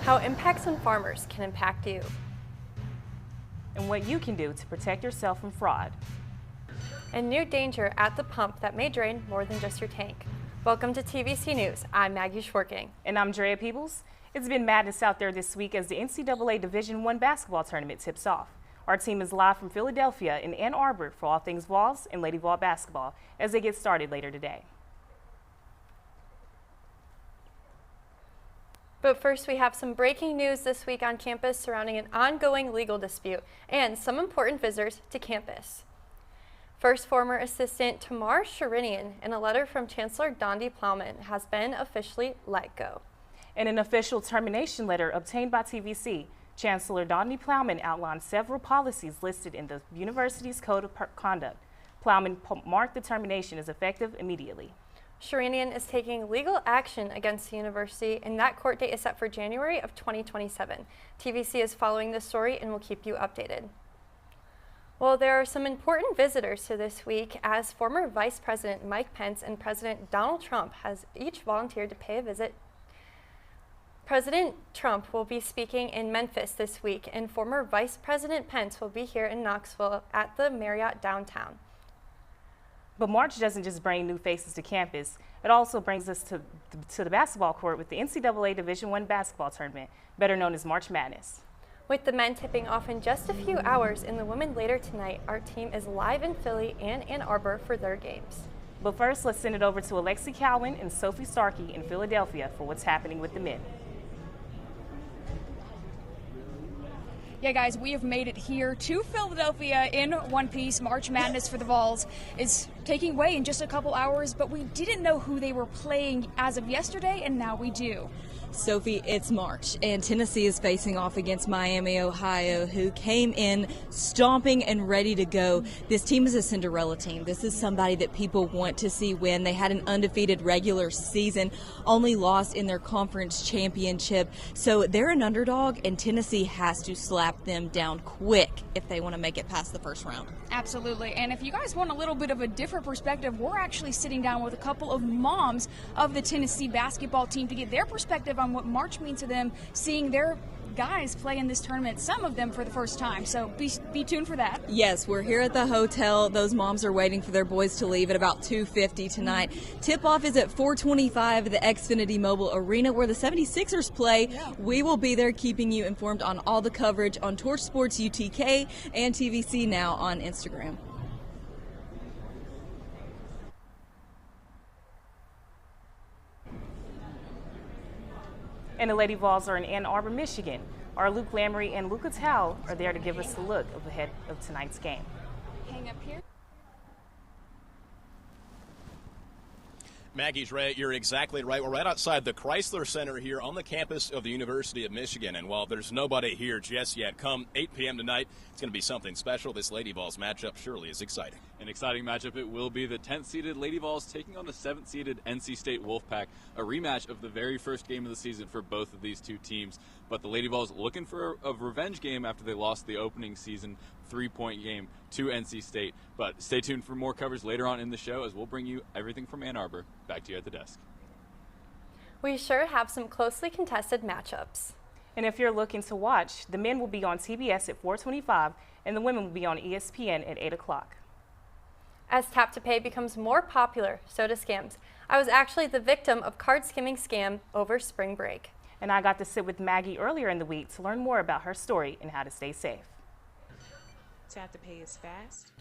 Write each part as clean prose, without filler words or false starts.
how impacts on farmers can impact you, and what you can do to protect yourself from fraud. and new danger at the pump that may drain more than just your tank. Welcome to TVC News. I'm Maggie Schwarking. And I'm Drea Peebles. It's been madness out there this week as the NCAA Division I basketball tournament tips off. Our team is live from Philadelphia in Ann Arbor for all things Vols and Lady Vol basketball as they get started later today. But first, we have some breaking news this week on campus surrounding an ongoing legal dispute and some important visitors to campus. First, former assistant Tamar Sherinian, in a letter from Chancellor Dondi Plowman, has been officially let go. In an official termination letter obtained by TVC, Chancellor Dondi Plowman outlined several policies listed in the university's Code of Conduct. Plowman marked the termination as effective immediately. Sherinian is taking legal action against the university, and that court date is set for January of 2027. TVC is following this story and will keep you updated. Well, there are some important visitors to this week as former Vice President Mike Pence and President Donald Trump has each volunteered to pay a visit. President Trump will be speaking in Memphis this week, and former Vice President Pence will be here in Knoxville at the Marriott downtown. But March doesn't just bring new faces to campus, it also brings us to the basketball court with the NCAA Division I basketball tournament, better known as March Madness. With the men tipping off in just a few hours and the women later tonight, our team is live in Philly and Ann Arbor for their games. But first, let's send it over to Alexi Cowan and Sophie Starkey in Philadelphia for what's happening with the men. Yeah, guys, we have made it here to Philadelphia in one piece. March Madness for the Vols is taking way in just a couple hours, but we didn't know who they were playing as of yesterday, and now we do. Sophie, it's March, and Tennessee is facing off against Miami, Ohio, who came in stomping and ready to go. This team is a Cinderella team. This is somebody that people want to see win. They had an undefeated regular season, only lost in their conference championship. So they're an underdog, and Tennessee has to slap them down quick if they want to make it past the first round. Absolutely. And if you guys want a little bit of a different perspective, we're actually sitting down with a couple of moms of the Tennessee basketball team to get their perspective on what March means to them, seeing their guys play in this tournament, some of them for the first time. So be tuned for that. Yes, we're here at the hotel. Those moms are waiting for their boys to leave at about 2:50 tonight. Tip-off is at 4:25 at the Xfinity Mobile Arena where the 76ers play. Yeah. We will be there keeping you informed on all the coverage on Torch Sports UTK and TVC Now on Instagram. And the Lady Vols are in Ann Arbor, Michigan. Our Luke Lamry and Luca Tao are there to give us a look ahead of tonight's game. Hang up here. Maggie's right. You're exactly right. We're right outside the Chrysler Center here on the campus of the University of Michigan. And while there's nobody here just yet, come 8 p.m. tonight, it's going to be something special. This Lady Vols matchup surely is exciting. An exciting matchup it will be. The 10th-seeded Lady Vols taking on the 7th-seeded NC State Wolfpack, a rematch of the very first game of the season for both of these two teams. But the Lady Vols looking for a revenge game after they lost the opening season 3-point game to NC State. But stay tuned for more coverage later on in the show as we'll bring you everything from Ann Arbor. Back to you at the desk. We sure have some closely contested matchups. And if you're looking to watch, the men will be on TBS at 4:25 and the women will be on ESPN at 8 o'clock. As tap to pay becomes more popular, so do scams. I was actually the victim of card skimming scam over spring break. And I got to sit with Maggie earlier in the week to learn more about her story and how to stay safe. Tap to pay is fast,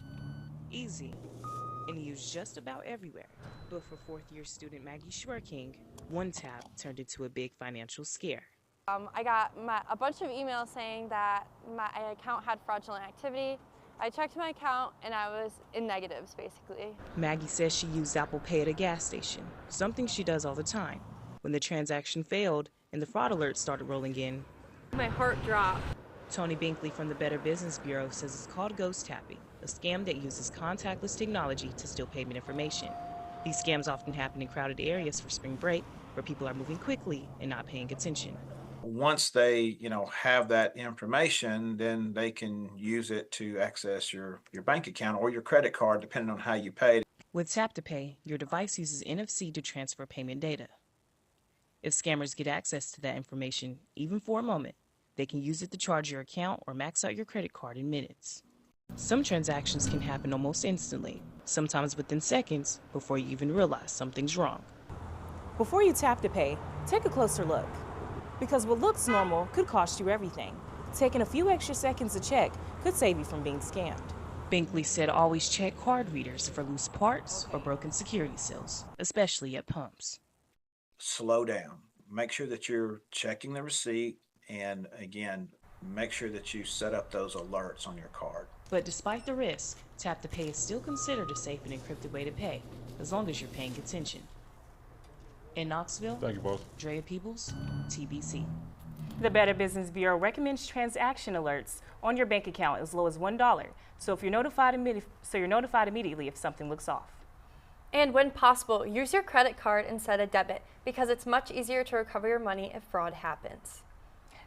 easy, and used just about everywhere. But for fourth-year student Maggie Schwarking, one tap turned into a big financial scare. I got a bunch of emails saying that my account had fraudulent activity. I checked my account and I was in negatives, basically. Maggie says she used Apple Pay at a gas station, something she does all the time. When the transaction failed and the fraud alerts started rolling in, My heart dropped. Tony Binkley from the Better Business Bureau says it's called ghost tapping, a scam that uses contactless technology to steal payment information. These scams often happen in crowded areas for spring break, where people are moving quickly and not paying attention. Once they, have that information, then they can use it to access your bank account or your credit card, depending on how you paid. With Tap to Pay, your device uses NFC to transfer payment data. If scammers get access to that information, even for a moment, they can use it to charge your account or max out your credit card in minutes. Some transactions can happen almost instantly, sometimes within seconds, before you even realize something's wrong. Before you tap to pay, take a closer look. Because what looks normal could cost you everything. Taking a few extra seconds to check could save you from being scammed. Binkley said always check card readers for loose parts or broken security seals, especially at pumps. Slow down. Make sure that you're checking the receipt, and again, make sure that you set up those alerts on your card. But despite the risk, tap to pay is still considered a safe and encrypted way to pay, as long as you're paying attention. In Knoxville, Thank you, boss. Drea Peebles, TVC. The Better Business Bureau recommends transaction alerts on your bank account as low as $1. So you're notified immediately if something looks off. And when possible, use your credit card instead of debit because it's much easier to recover your money if fraud happens.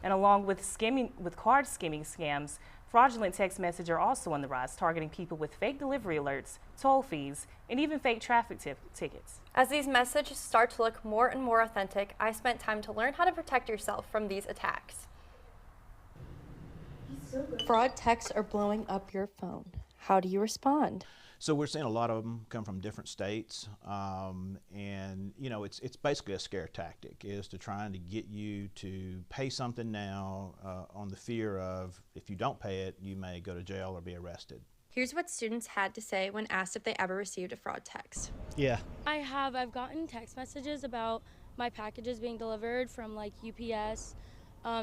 And along with card skimming scams, fraudulent text messages are also on the rise, targeting people with fake delivery alerts, toll fees, and even fake traffic tickets. As these messages start to look more and more authentic, I spent time to learn how to protect yourself from these attacks. Fraud texts are blowing up your phone. How do you respond? So we're seeing a lot of them come from different states, and you know, it's basically a scare tactic, is to trying to get you to pay something now on the fear of if you don't pay it, you may go to jail or be arrested. Here's what students had to say when asked if they ever received a fraud text. Yeah. I've gotten text messages about my packages being delivered from like UPS,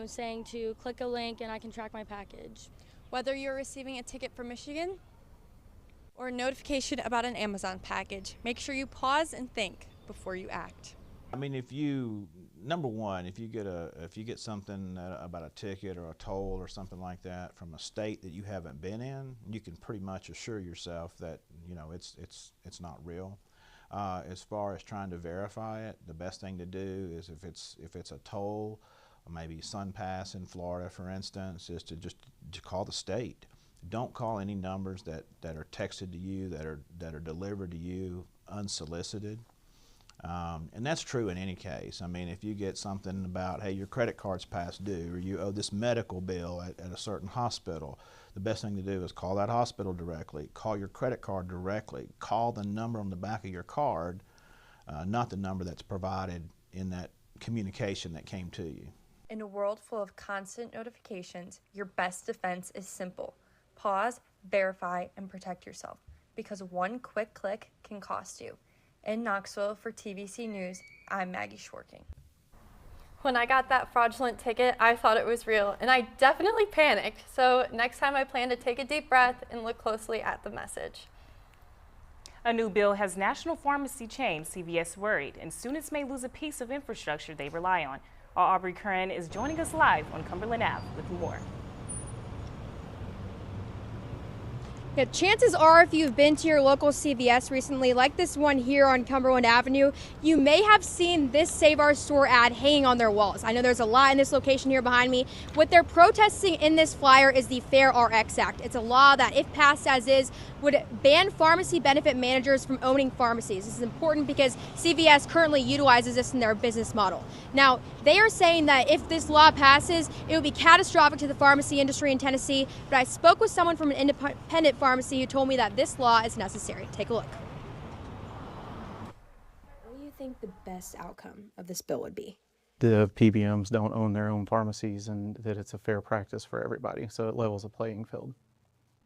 saying to click a link and I can track my package. Whether you're receiving a ticket from Michigan or a notification about an Amazon package, make sure you pause and think before you act. I mean, number one, if you get something about a ticket or a toll or something like that from a state that you haven't been in, you can pretty much assure yourself that it's not real. As far as trying to verify it, the best thing to do is if it's a toll, or maybe SunPass in Florida, for instance, is to call the state. Don't call any numbers that are texted to you, that are delivered to you unsolicited. And that's true in any case. I mean, if you get something about, hey, your credit card's past due, or you owe this medical bill at a certain hospital, the best thing to do is call that hospital directly, call your credit card directly, call the number on the back of your card, not the number that's provided in that communication that came to you. In a world full of constant notifications, your best defense is simple. Pause, verify, and protect yourself, because one quick click can cost you. In Knoxville for TVC News, I'm Maggie Schwarking. When I got that fraudulent ticket, I thought it was real, and I definitely panicked. So next time I plan to take a deep breath and look closely at the message. A new bill has national pharmacy chain CVS worried, and students may lose a piece of infrastructure they rely on. Our Aubrey Curran is joining us live on Cumberland Ave with more. Yeah, chances are if you've been to your local CVS recently, like this one here on Cumberland Avenue, you may have seen this Save Our Store ad hanging on their walls. I know there's a lot in this location here behind me. What they're protesting in this flyer is the Fair RX Act. It's a law that, if passed as is, would ban pharmacy benefit managers from owning pharmacies. This is important because CVS currently utilizes this in their business model. Now, they are saying that if this law passes, it would be catastrophic to the pharmacy industry in Tennessee, but I spoke with someone from an independent pharmacy who told me that this law is necessary. Take a look. What do you think the best outcome of this bill would be? The PBMs don't own their own pharmacies, and that it's a fair practice for everybody, so it levels the playing field.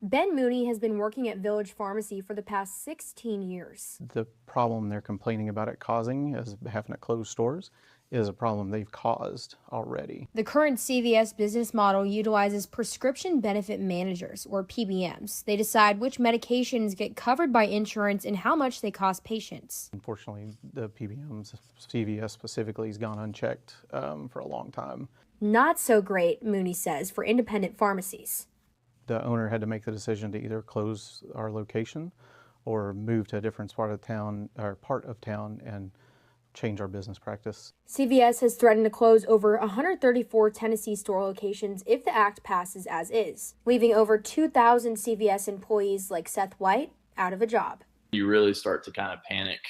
Ben Mooney has been working at Village Pharmacy for the past 16 years. The problem they're complaining about it causing, as having to close stores, is a problem they've caused already. The current CVS business model utilizes prescription benefit managers, or PBMs. They decide which medications get covered by insurance and how much they cost patients. Unfortunately, the PBMs, CVS specifically, has gone unchecked for a long time. Not so great, Mooney says, for independent pharmacies. The owner had to make the decision to either close our location or move to a different part of town and change our business practice. CVS has threatened to close over 134 Tennessee store locations if the act passes as is, leaving over 2,000 CVS employees like Seth White out of a job. You really start to kind of panic,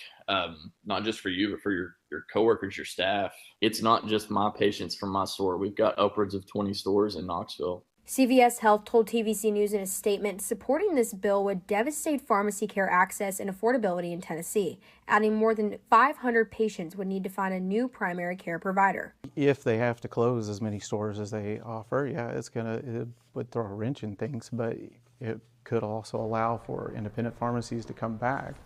not just for you, but for your coworkers, your staff. It's not just my patients from my store. We've got upwards of 20 stores in Knoxville. CVS Health told TVC News in a statement supporting this bill would devastate pharmacy care access and affordability in Tennessee, adding more than 500 patients would need to find a new primary care provider. If they have to close as many stores as they offer, yeah, it would throw a wrench in things, but it could also allow for independent pharmacies to come back.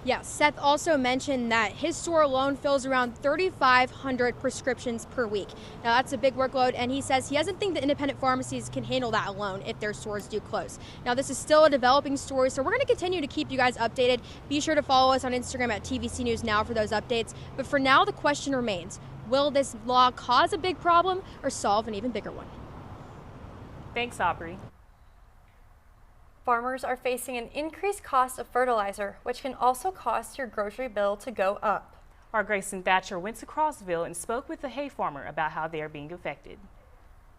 Yeah, Seth also mentioned that his store alone fills around 3,500 prescriptions per week. Now, that's a big workload, and he says he doesn't think the independent pharmacies can handle that alone if their stores do close. Now, this is still a developing story, so we're going to continue to keep you guys updated. Be sure to follow us on Instagram at TVC News Now for those updates. But for now, the question remains, will this law cause a big problem or solve an even bigger one? Thanks, Aubrey. Farmers are facing an increased cost of fertilizer, which can also cause your grocery bill to go up. Our Grayson Thatcher went to Crossville and spoke with the hay farmer about how they are being affected.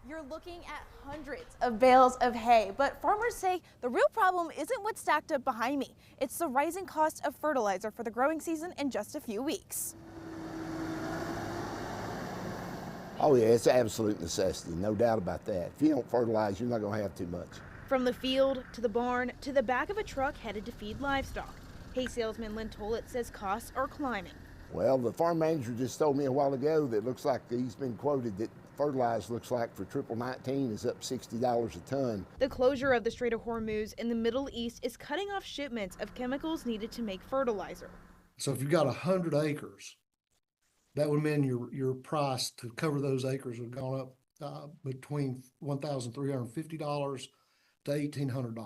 You're looking at hundreds of bales of hay, but farmers say the real problem isn't what's stacked up behind me. It's the rising cost of fertilizer for the growing season in just a few weeks. Oh yeah, it's an absolute necessity, no doubt about that. If you don't fertilize, you're not going to have too much. From the field to the barn to the back of a truck headed to feed livestock, hay salesman Lynn Tollett says costs are climbing. Well, the farm manager just told me a while ago that looks like he's been quoted that fertilizer looks like for triple 19 is up $60 a ton. The closure of the Strait of Hormuz in the Middle East is cutting off shipments of chemicals needed to make fertilizer. So if you've got 100 acres, that would mean your price to cover those acres would have gone up between $1,350 to $1,800.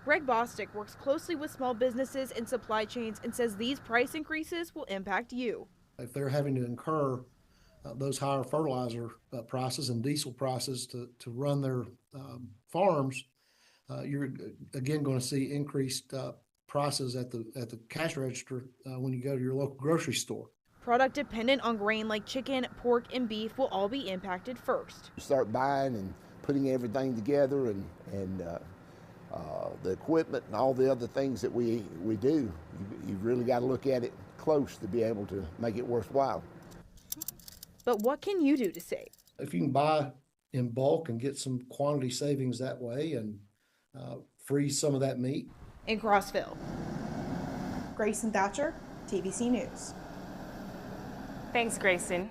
Greg Bostic works closely with small businesses and supply chains and says these price increases will impact you. If they're having to incur those higher fertilizer prices and diesel prices to run their farms, you're again going to see increased prices at the cash register when you go to your local grocery store. Product dependent on grain like chicken, pork, and beef will all be impacted first. You start buying and putting everything together and the equipment and all the other things that we do, you've really got to look at it close to be able to make it worthwhile. But what can you do to save? If you can buy in bulk and get some quantity savings that way and freeze some of that meat. In Crossville, Grayson Thatcher, TVC News. Thanks, Grayson.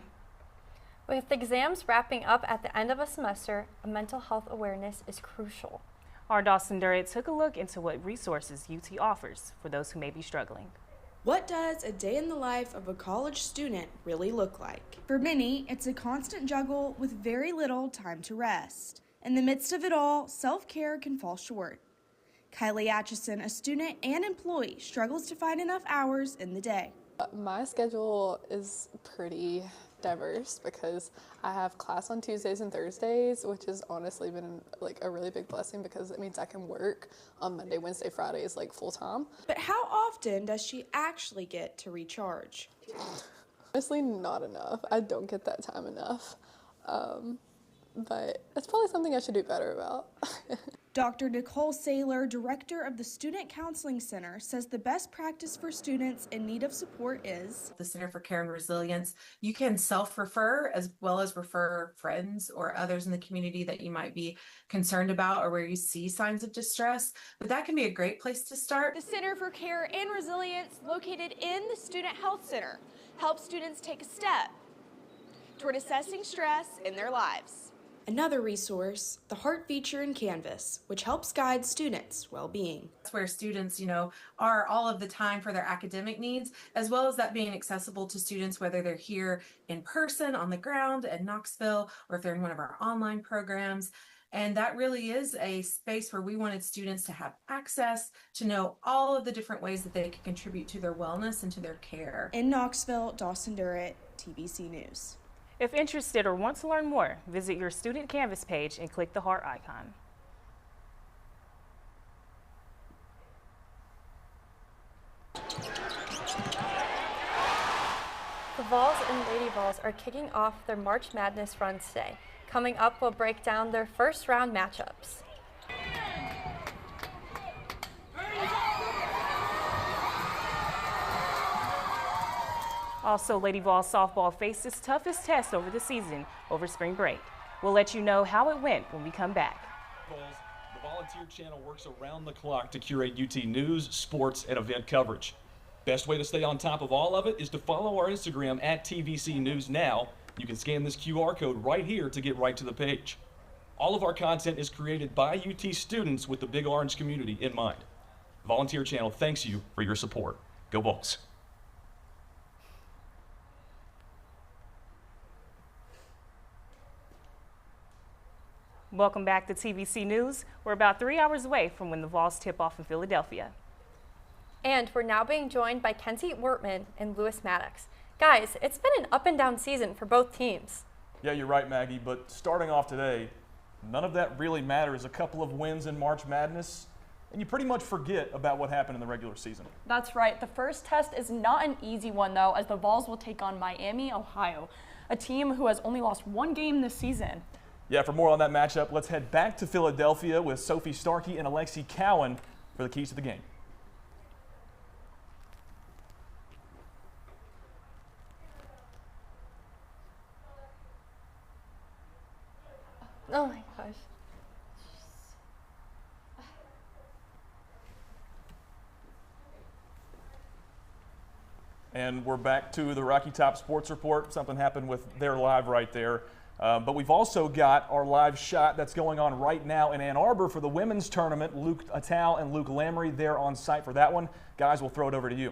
With exams wrapping up at the end of a semester, mental health awareness is crucial. Our Dawson Durrett took a look into what resources UT offers for those who may be struggling. What does a day in the life of a college student really look like? For many, it's a constant juggle with very little time to rest. In the midst of it all, self-care can fall short. Kylie Atchison, a student and employee, struggles to find enough hours in the day. My schedule is pretty diverse because I have class on Tuesdays and Thursdays, which has honestly been like a really big blessing because it means I can work on Monday, Wednesday, Fridays like full time. But how often does she actually get to recharge? Honestly, not enough. I don't get that time enough. But that's probably something I should do better about. Dr. Nicole Saylor, director of the Student Counseling Center, says the best practice for students in need of support is the Center for Care and Resilience. You can self-refer as well as refer friends or others in the community that you might be concerned about or where you see signs of distress, but that can be a great place to start. The Center for Care and Resilience, located in the Student Health Center, helps students take a step toward assessing stress in their lives. Another resource, the Heart feature in Canvas, which helps guide students' well-being. That's where students, are all of the time for their academic needs, as well as that being accessible to students, whether they're here in person on the ground at Knoxville, or if they're in one of our online programs. And that really is a space where we wanted students to have access to know all of the different ways that they can contribute to their wellness and to their care. In Knoxville, Dawson Durrett, TVC News. If interested or want to learn more, visit your Student Canvas page and click the heart icon. The Vols and Lady Vols are kicking off their March Madness run today. Coming up, we'll break down their first round matchups. Also, Lady Vols softball faced its toughest test over the season over spring break. We'll let you know how it went when we come back. The Volunteer Channel works around the clock to curate UT news, sports, and event coverage. Best way to stay on top of all of it is to follow our Instagram at TVC News Now. You can scan this QR code right here to get right to the page. All of our content is created by UT students with the Big Orange community in mind. Volunteer Channel thanks you for your support. Go Vols. Welcome back to TVC News. We're about 3 hours away from when the Vols tip off in Philadelphia. And we're now being joined by Kenzie Wortman and Lewis Maddox. Guys, it's been an up and down season for both teams. Yeah, you're right, Maggie, but starting off today, none of that really matters. A couple of wins in March Madness, and you pretty much forget about what happened in the regular season. That's right. The first test is not an easy one, though, as the Vols will take on Miami, Ohio, a team who has only lost one game this season. Yeah, for more on that matchup, let's head back to Philadelphia with Sophie Starkey and Alexi Cowan for the keys to the game. Oh my gosh. And we're back to the Rocky Top Sports Report. Something happened with their live right there. But we've also got our live shot that's going on right now in Ann Arbor for the women's tournament. Luke Attal and Luke Lamry there on site for that one. Guys, we'll throw it over to you.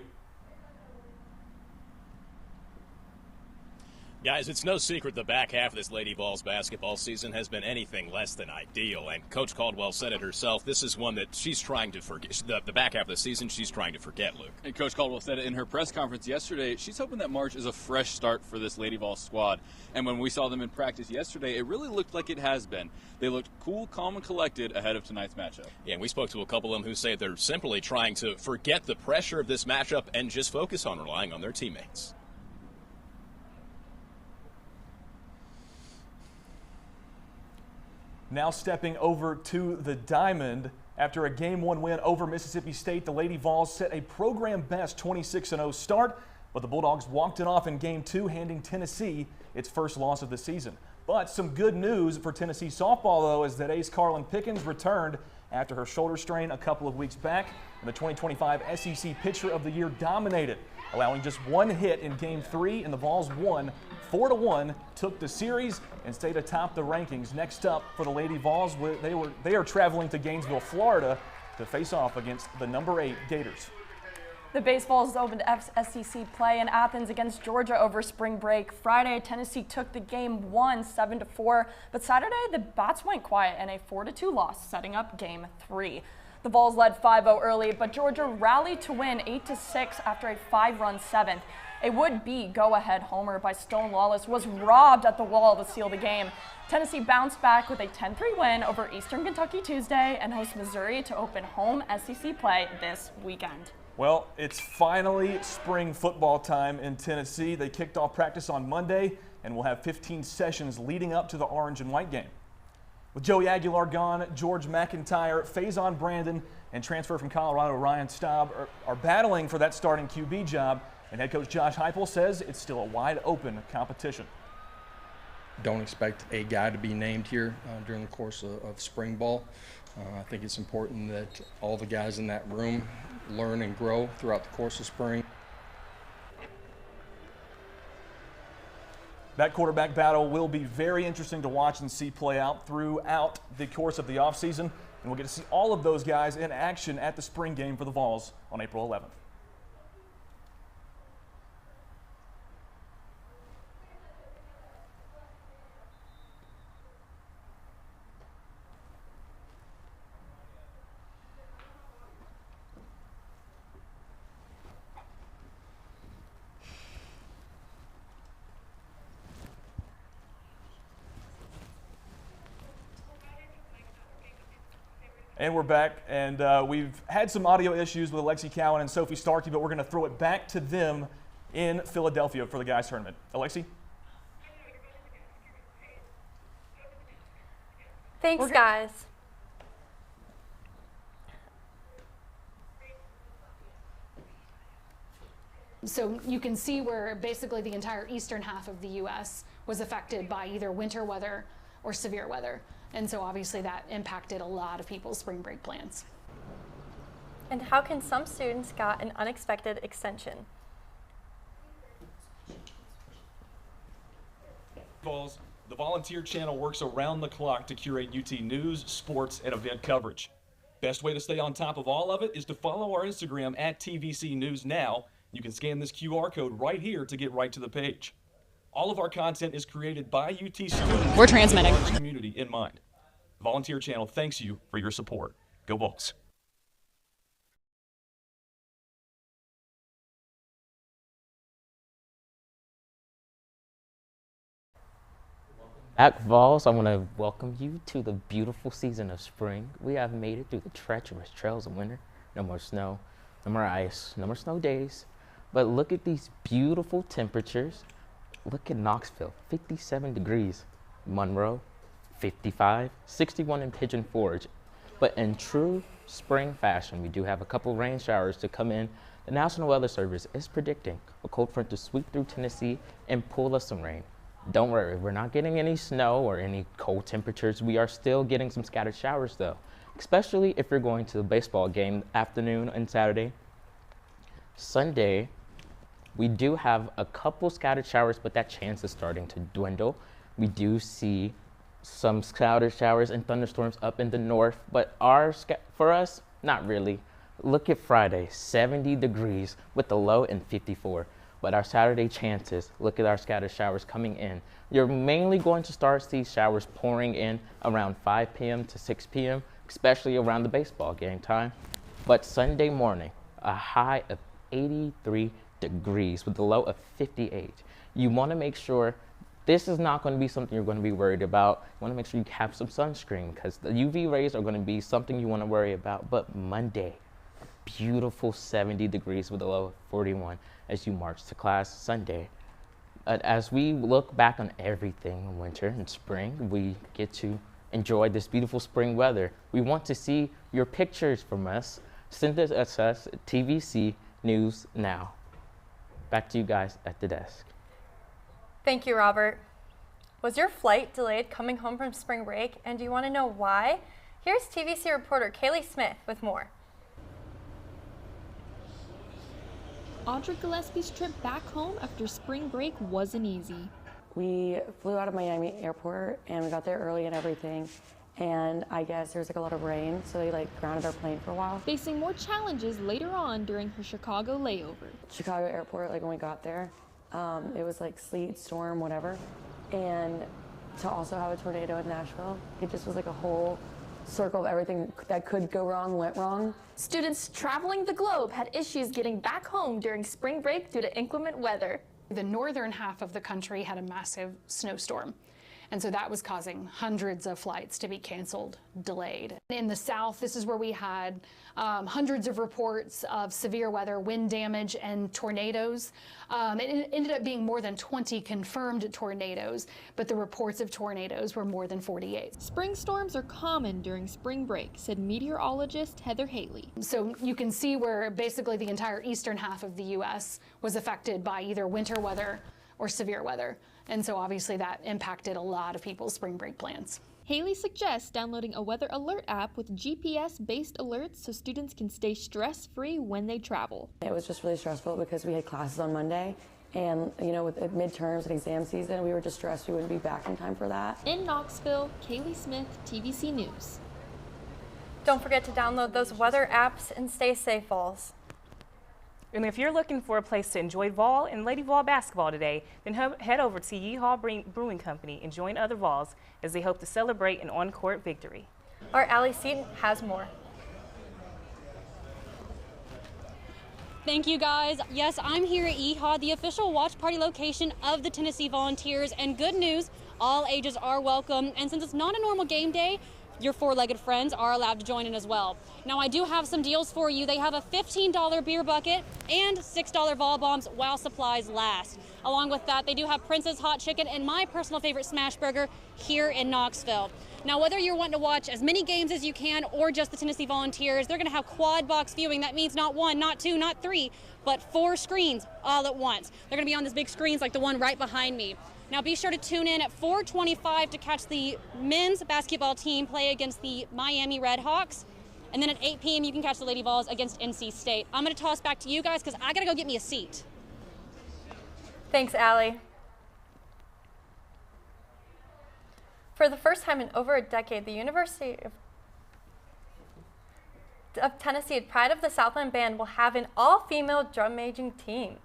Guys, it's no secret the back half of this Lady Vols basketball season has been anything less than ideal. And Coach Caldwell said it herself. This is one that she's trying to forget. The back half of the season, she's trying to forget, Luke. And Coach Caldwell said it in her press conference yesterday. She's hoping that March is a fresh start for this Lady Vols squad. And when we saw them in practice yesterday, it really looked like it has been. They looked cool, calm, and collected ahead of tonight's matchup. Yeah, and we spoke to a couple of them who say they're simply trying to forget the pressure of this matchup and just focus on relying on their teammates. Now stepping over to the diamond. After a Game 1 win over Mississippi State, the Lady Vols set a program-best 26-0 start, but the Bulldogs walked it off in Game 2, handing Tennessee its first loss of the season. But some good news for Tennessee softball, though, is that ace Carlin Pickens returned after her shoulder strain a couple of weeks back, and the 2025 SEC Pitcher of the Year dominated, allowing just one hit in Game 3, and the Vols won 4-1, took the series, and stayed atop the rankings. Next up for the Lady Vols, they are traveling to Gainesville, Florida, to face off against the number 8 Gators. The Baseballs opened SEC play in Athens against Georgia over spring break. Friday, Tennessee took the game 1, 7-4, but Saturday the Bats went quiet in a 4-2 loss, setting up Game 3. The Vols led 5-0 early, but Georgia rallied to win 8-6 after a 5-run 7th. A would-be go-ahead homer by Stone Lawless was robbed at the wall to seal the game. Tennessee bounced back with a 10-3 win over Eastern Kentucky Tuesday and hosts Missouri to open home SEC play this weekend. Well, it's finally spring football time in Tennessee. They kicked off practice on Monday and will have 15 sessions leading up to the orange and white game. With Joey Aguilar gone, George McIntyre, Faison Brandon, and transfer from Colorado Ryan Staub are battling for that starting QB job. And head coach Josh Heupel says it's still a wide open competition. Don't expect a guy to be named here during the course of spring ball. I think it's important that all the guys in that room learn and grow throughout the course of spring. That quarterback battle will be very interesting to watch and see play out throughout the course of the offseason. And we'll get to see all of those guys in action at the spring game for the Vols on April 11th. And we're back, and we've had some audio issues with Alexi Cowan and Sophie Starkey, but we're going to throw it back to them in Philadelphia for the guys tournament. Alexi? Thanks, guys. So you can see where basically the entire eastern half of the U.S. was affected by either winter weather or severe weather. And so obviously that impacted a lot of people's spring break plans. And how can some students get an unexpected extension? The Volunteer Channel works around the clock to curate UT news, sports, and event coverage. Best way to stay on top of all of it is to follow our Instagram at TVC News Now. You can scan this QR code right here to get right to the page. All of our content is created by UT students. We're transmitting. With the community in mind. The Volunteer Channel thanks you for your support. Go Vols. At Vols, I want to welcome you to the beautiful season of spring. We have made it through the treacherous trails of winter. No more snow, no more ice, no more snow days. But look at these beautiful temperatures. Look at Knoxville, 57 degrees. Monroe, 55, 61 in Pigeon Forge. But in true spring fashion, we do have a couple rain showers to come in. The National Weather Service is predicting a cold front to sweep through Tennessee and pull us some rain. Don't worry, we're not getting any snow or any cold temperatures. We are still getting some scattered showers though, especially if you're going to the baseball game afternoon and Saturday. Sunday, we do have a couple scattered showers, but that chance is starting to dwindle. We do see some scattered showers and thunderstorms up in the north, but for us, not really. Look at Friday, 70 degrees with the low in 54. But our Saturday chances, look at our scattered showers coming in. You're mainly going to start these showers pouring in around 5 p.m. to 6 p.m., especially around the baseball game time. But Sunday morning, a high of 83 degrees with a low of 58. You want to make sure this is not going to be something you're going to be worried about. You want to make sure you have some sunscreen because the UV rays are going to be something you want to worry about. But Monday, beautiful 70 degrees with a low of 41 as you march to class Sunday. As we look back on everything in winter and spring, we get to enjoy this beautiful spring weather. We want to see your pictures from us. Send it to us at TVC News Now. Back to you guys at the desk. Thank you, Robert. Was your flight delayed coming home from spring break, and do you want to know why? Here's TVC reporter Kaylee Smith with more. Audra Gillespie's trip back home after spring break wasn't easy. We flew out of Miami airport and we got there early and everything. And I guess there was like a lot of rain, so they grounded our plane for a while. Facing more challenges later on during her Chicago layover. Chicago airport, when we got there, it was sleet, storm, whatever. And to also have a tornado in Nashville, it just was a whole circle of everything that could go wrong went wrong. Students traveling the globe had issues getting back home during spring break due to inclement weather. The northern half of the country had a massive snowstorm. And so that was causing hundreds of flights to be canceled, delayed. In the south, this is where we had hundreds of reports of severe weather, wind damage, and tornadoes. It ended up being more than 20 confirmed tornadoes, but the reports of tornadoes were more than 48. Spring storms are common during spring break, said meteorologist Heather Haley. So you can see where basically the entire eastern half of the U.S. was affected by either winter weather or severe weather. And so obviously that impacted a lot of people's spring break plans. Haley suggests downloading a weather alert app with GPS-based alerts so students can stay stress-free when they travel. It was just really stressful because we had classes on Monday, and with midterms and exam season, we were just stressed we wouldn't be back in time for that. In Knoxville, Kaylee Smith, TVC News. Don't forget to download those weather apps and stay safe, Vols. And if you're looking for a place to enjoy Vol and Lady Vol basketball today, then head over to Yeehaw Brewing Company and join other Vols as they hope to celebrate an on-court victory. Our Allie Seaton has more. Thank you, guys. Yes, I'm here at Yeehaw, the official watch party location of the Tennessee Volunteers. And good news, all ages are welcome. And since it's not a normal game day, your four-legged friends are allowed to join in as well. Now, I do have some deals for you. They have a $15 beer bucket and $6 vol bombs while supplies last. Along with that, they do have Prince's Hot Chicken and my personal favorite smash burger here in Knoxville. Now, whether you're wanting to watch as many games as you can or just the Tennessee Volunteers, they're going to have quad box viewing. That means not one, not two, not three, but 4 screens all at once. They're going to be on these big screens like the one right behind me. Now, be sure to tune in at 4:25 to catch the men's basketball team play against the Miami Redhawks. And then at 8 p.m., you can catch the Lady Vols against NC State. I'm going to toss back to you guys because I got to go get me a seat. Thanks, Allie. For the first time in over a decade, the University of Tennessee Pride of the Southland Band will have an all-female drum-majing team.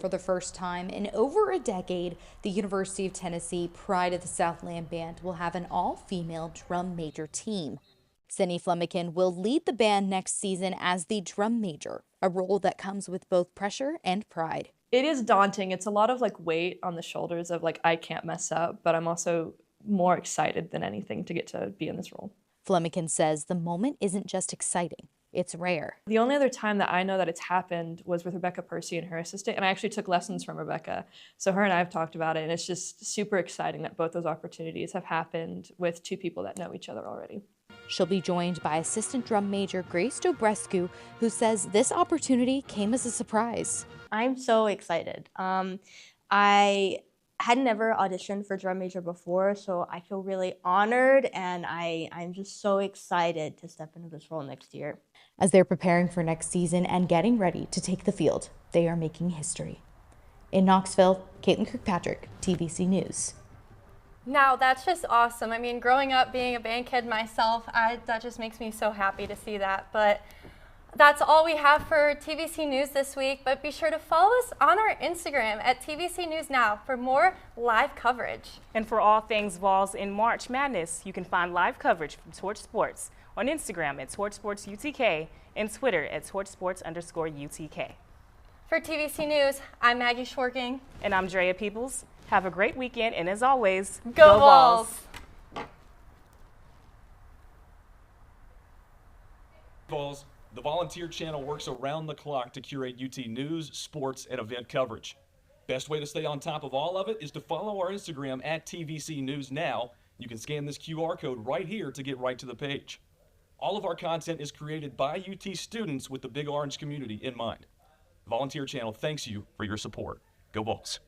For the first time in over a decade, the University of Tennessee Pride of the Southland Band will have an all-female drum major team. Cindy Flemican will lead the band next season as the drum major, a role that comes with both pressure and pride. It is daunting. It's a lot of weight on the shoulders of I can't mess up, but I'm also more excited than anything to get to be in this role. Flemican says the moment isn't just exciting, it's rare. The only other time that I know that it's happened was with Rebecca Percy and her assistant, and I actually took lessons from Rebecca. So her and I have talked about it, and it's just super exciting that both those opportunities have happened with 2 people that know each other already. She'll be joined by assistant drum major Grace Dobrescu, who says this opportunity came as a surprise. I'm so excited. I had never auditioned for drum major before, so I feel really honored, and I'm just so excited to step into this role next year. As they're preparing for next season and getting ready to take the field, they are making history. In Knoxville, Caitlin Kirkpatrick, TVC News. Now, that's just awesome. I mean, growing up being a band kid myself, that just makes me so happy to see that. But that's all we have for TVC News this week, but be sure to follow us on our Instagram at TVC News Now for more live coverage. And for all things Vols in March Madness, you can find live coverage from Torch Sports on Instagram at Torch Sports UTK and Twitter at Torch_Sports_UTK. For TVC News, I'm Maggie Schwarking. And I'm Drea Peoples. Have a great weekend, and as always, go Vols! Vols. The Volunteer Channel works around the clock to curate UT news, sports, and event coverage. Best way to stay on top of all of it is to follow our Instagram at TVC News Now. You can scan this QR code right here to get right to the page. All of our content is created by UT students with the Big Orange community in mind. The Volunteer Channel thanks you for your support. Go Vols!